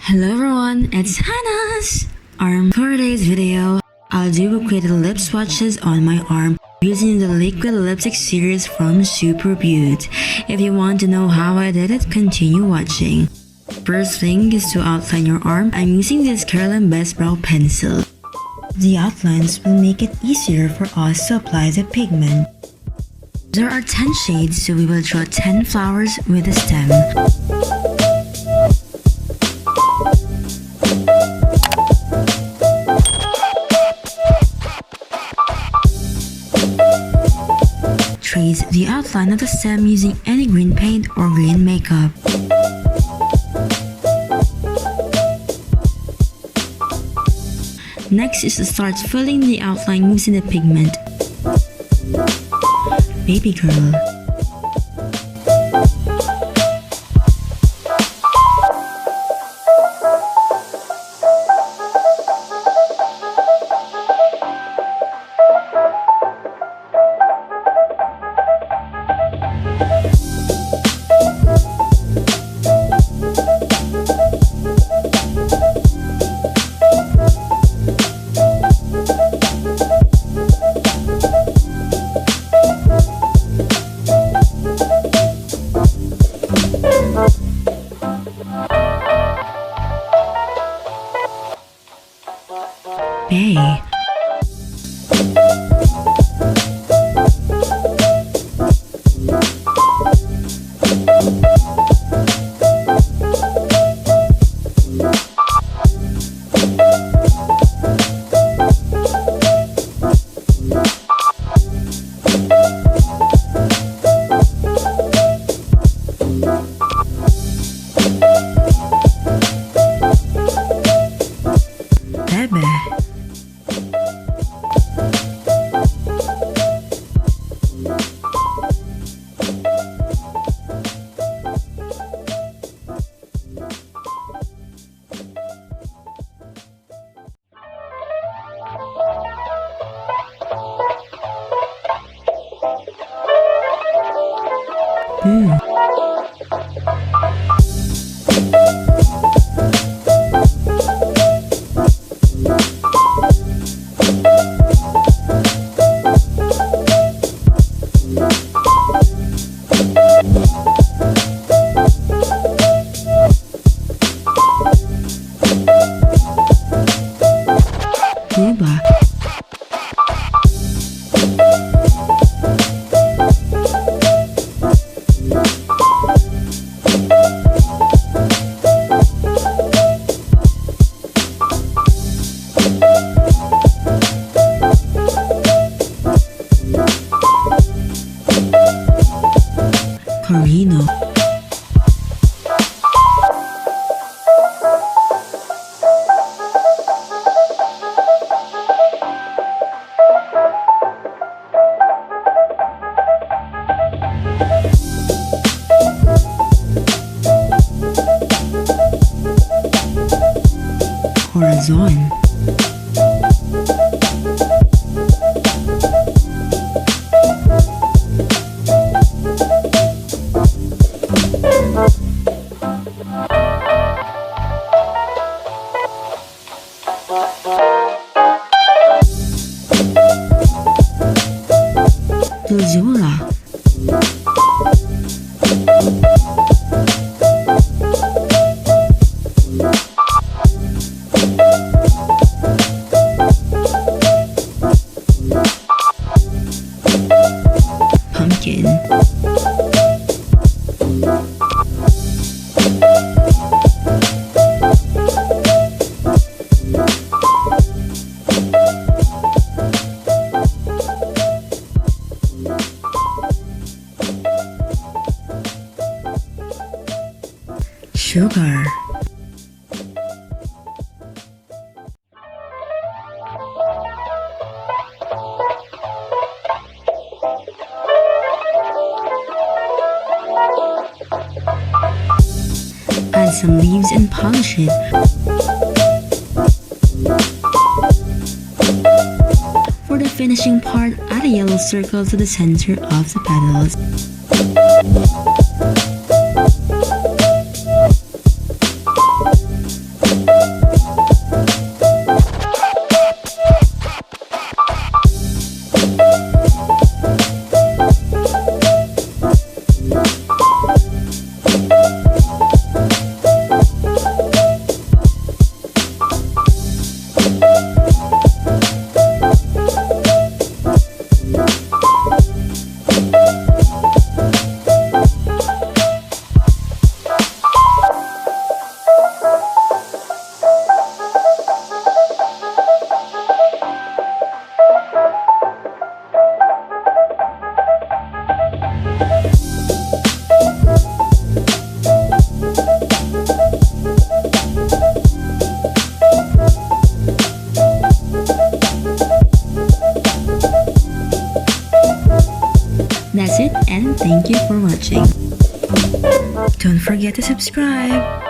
Hello everyone, it's Hannah's arm. For today's video, I'll duplicate the lip swatches on my arm using the liquid lipstick series from Sooper Beaute. If you want to know how I did it, continue watching. First thing is to outline your arm. I'm using this Caroline Best Brow Pencil. The outlines will make it easier for us to apply the pigment. There are 10 shades, so we will draw 10 flowers with a stem. Trace the outline of the stem using any green paint or green makeup. Next is to start filling the outline using the pigment. Baby girl. Bay. Carino. Corazon. Dulzura. Pumpkin. Sugar. Add some leaves and polish it. For the finishing part, add a yellow circle to the center of the petals. Thank you for watching. Don't forget to subscribe.